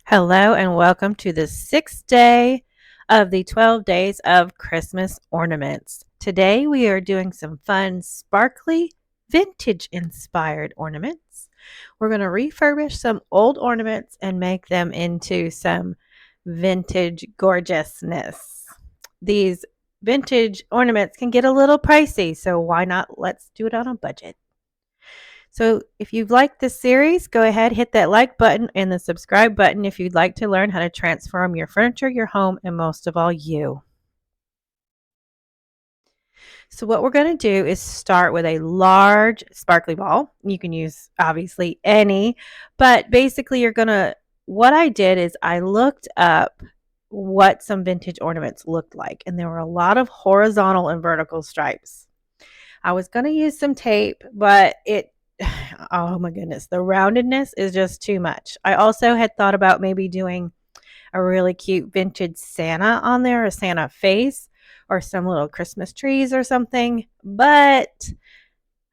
Hello and welcome to the sixth day of the 12 Days of Christmas Ornaments. Today we are doing some fun, sparkly, vintage inspired ornaments. We're going to refurbish some old ornaments and make them into some vintage gorgeousness. These vintage ornaments can get a little pricey, so why not let's do it on a budget. So if you've liked this series, go ahead, hit that like button and the subscribe button if you'd like to learn how to transform your furniture, your home, and most of all, you. So what we're going to do is start with a large sparkly ball. You can use obviously any, but basically what I did is I looked up what some vintage ornaments looked like, and there were a lot of horizontal and vertical stripes. I was going to use some tape, but oh my goodness, the roundedness is just too much. I also had thought about maybe doing a really cute vintage Santa on there, a Santa face, or some little Christmas trees or something. But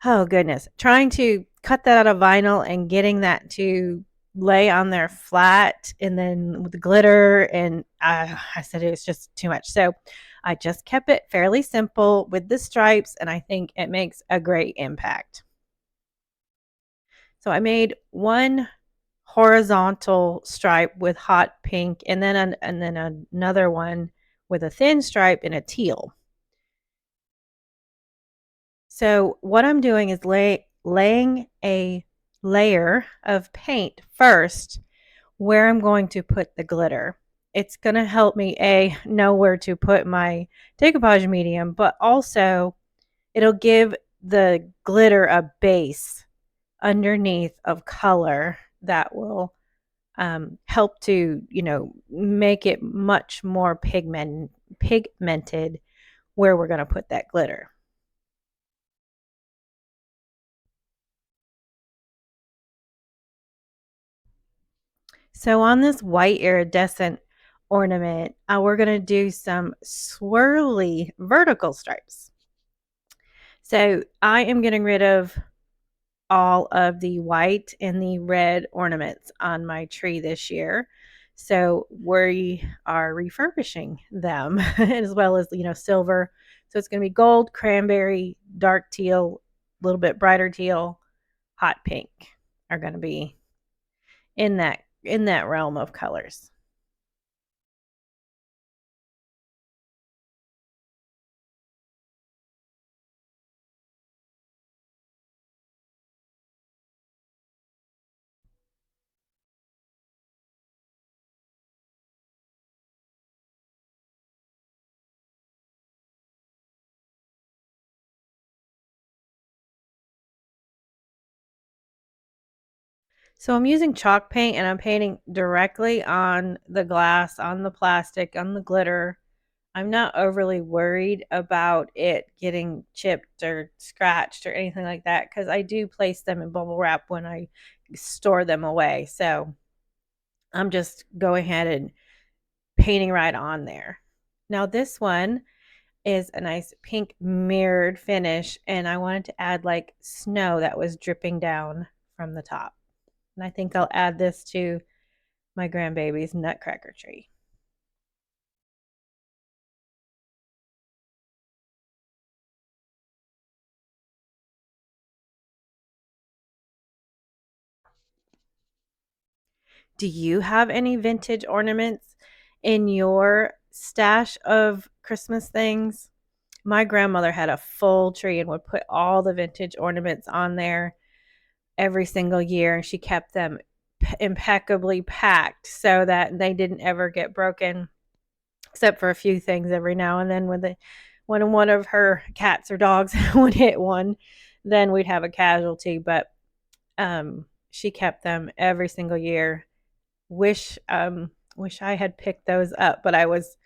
oh goodness, trying to cut that out of vinyl and getting that to lay on there flat and then with the glitter, and I said it was just too much. So I just kept it fairly simple with the stripes, and I think it makes a great impact. So I made one horizontal stripe with hot pink, and then another one with a thin stripe and a teal. So what I'm doing is laying a layer of paint first where I'm going to put the glitter. It's going to help me know where to put my decoupage medium, but also it'll give the glitter a base underneath of color that will help to make it much more pigmented where we're going to put that glitter. So on this white iridescent ornament, we're going to do some swirly vertical stripes. So I am getting rid of all of the white and the red ornaments on my tree this year. So we are refurbishing them as well as, silver. So it's going to be gold, cranberry, dark teal, a little bit brighter teal, hot pink are going to be in that realm of colors. So I'm using chalk paint and I'm painting directly on the glass, on the plastic, on the glitter. I'm not overly worried about it getting chipped or scratched or anything like that because I do place them in bubble wrap when I store them away. So I'm just going ahead and painting right on there. Now this one is a nice pink mirrored finish, and I wanted to add like snow that was dripping down from the top. And I think I'll add this to my grandbaby's nutcracker tree. Do you have any vintage ornaments in your stash of Christmas things? My grandmother had a full tree and would put all the vintage ornaments on there every single year, and she kept them impeccably packed so that they didn't ever get broken, except for a few things every now and then when one of her cats or dogs would hit one, then we'd have a casualty. But she kept them every single year. Wish I had picked those up, but I was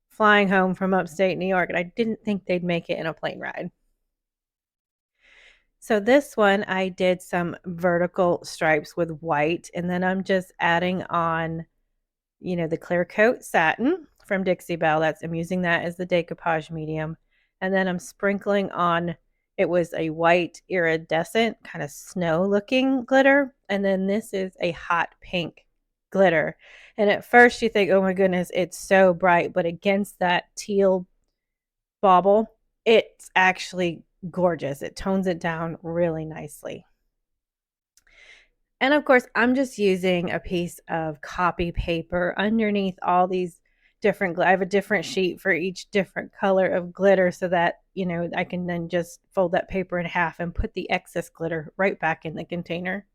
flying home from upstate New York and I didn't think they'd make it in a plane ride. So this one I did some vertical stripes with white, and then I'm just adding on, the clear coat satin from Dixie Belle. I'm using that as the decoupage medium. And then I'm sprinkling on, it was a white iridescent kind of snow looking glitter. And then this is a hot pink glitter. And at first you think, oh my goodness, it's so bright, but against that teal bauble, it's actually gorgeous. It tones it down really nicely. And of course, I'm just using a piece of copy paper underneath all these I have a different sheet for each different color of glitter so that, I can then just fold that paper in half and put the excess glitter right back in the container.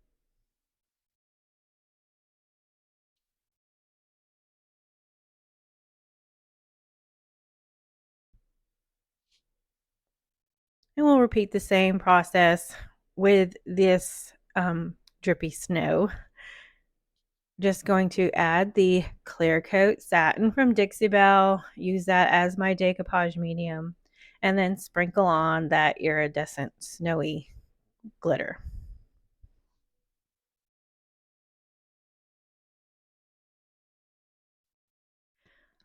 And we'll repeat the same process with this drippy snow. Just going to add the clear coat satin from Dixie Belle, use that as my decoupage medium, and then sprinkle on that iridescent snowy glitter.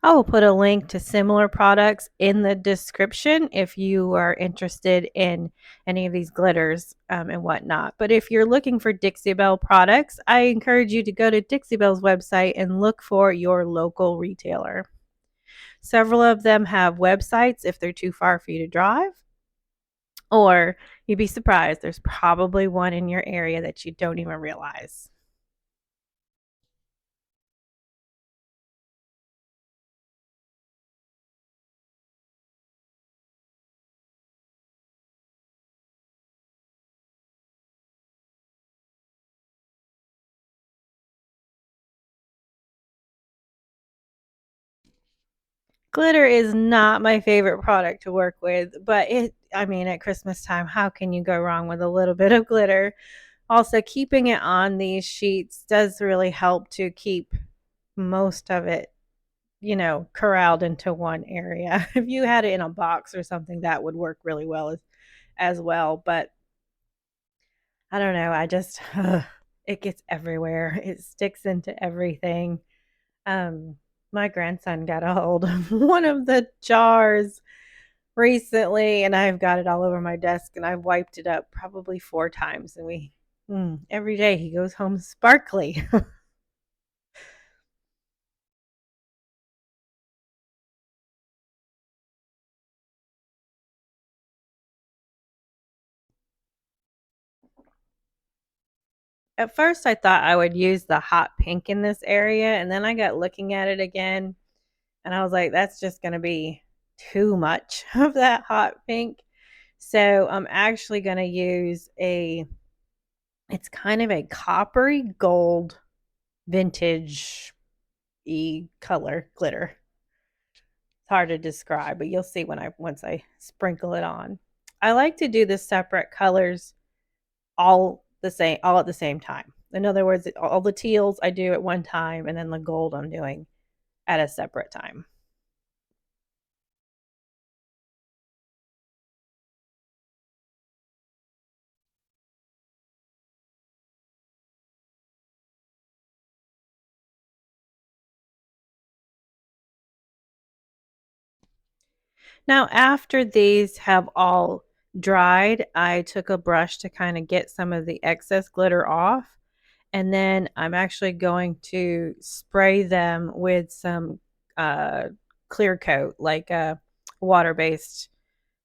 I will put a link to similar products in the description if you are interested in any of these glitters and whatnot. But if you're looking for Dixie Belle products, I encourage you to go to Dixie Belle's website and look for your local retailer. Several of them have websites if they're too far for you to drive, or you'd be surprised, there's probably one in your area that you don't even realize. Glitter is not my favorite product to work with, but I mean, at Christmas time, how can you go wrong with a little bit of glitter? Also, keeping it on these sheets does really help to keep most of it, corralled into one area. If you had it in a box or something, that would work really well as well. But I don't know. I just, it gets everywhere. It sticks into everything. Um, my grandson got a hold of one of the jars recently, and I've got it all over my desk, and I've wiped it up probably 4 times, and every day he goes home sparkly. At first, I thought I would use the hot pink in this area, and then I got looking at it again, and I was like, that's just gonna be too much of that hot pink. So I'm actually gonna use it's kind of a coppery gold vintage color glitter. It's hard to describe, but you'll see once I sprinkle it on. I like to do the separate colors all at the same time. In other words, all the teals I do at one time, and then the gold I'm doing at a separate time. Now, after these have all dried, I took a brush to kind of get some of the excess glitter off. And then I'm actually going to spray them with some uh, clear coat, like a water based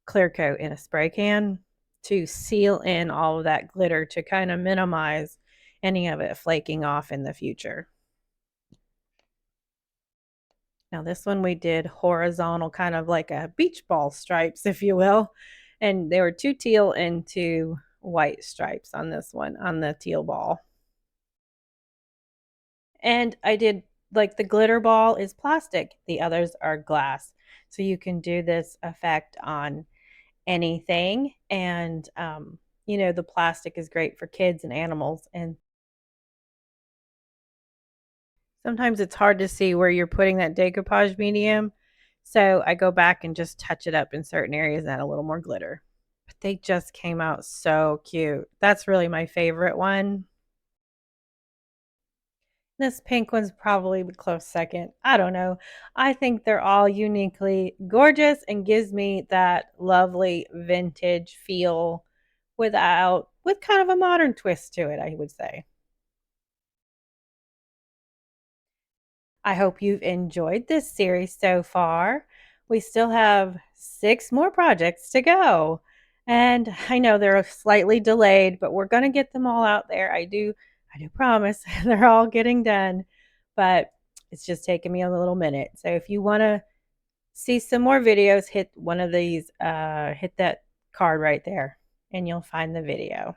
clear coat in a spray can to seal in all of that glitter to kind of minimize any of it flaking off in the future. Now, this one we did horizontal, kind of like a beach ball stripes, if you will. And there were 2 teal and 2 white stripes on this one, on the teal ball. And I did like the glitter ball is plastic, the others are glass. So you can do this effect on anything. And, the plastic is great for kids and animals. And sometimes it's hard to see where you're putting that decoupage medium. So I go back and just touch it up in certain areas and add a little more glitter. But they just came out so cute. That's really my favorite one. This pink one's probably the close second. I don't know. I think they're all uniquely gorgeous and gives me that lovely vintage feel with kind of a modern twist to it, I would say. I hope you've enjoyed this series so far. We still have 6 more projects to go. And I know they're slightly delayed, but we're going to get them all out there. I do promise they're all getting done, but it's just taking me a little minute. So if you want to see some more videos, hit one of these hit that card right there and you'll find the video.